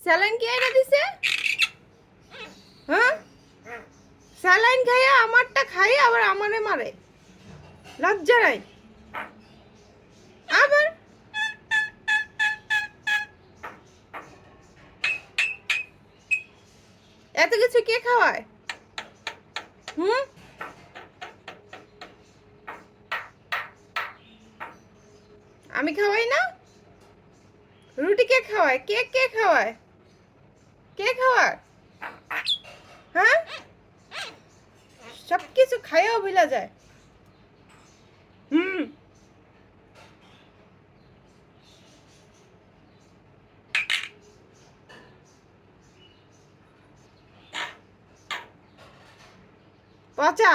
Saline কে এনে দিছে? হ্যাঁ, স্যালাইন খাইয়া আমারটা খাইয়া আবার আমারে মারে, লজ্জা নাই? আবার এত কিছু কে খাওয়ায়? হুম, আমি খাওয়াই না? রুটি কে খাওয়ায়? কেক কে খাওয়ায়? কে খাওয়ায়? হ্যাঁ, সব কিছু খাইয়াও ভুলা যায়। হুম, পচা।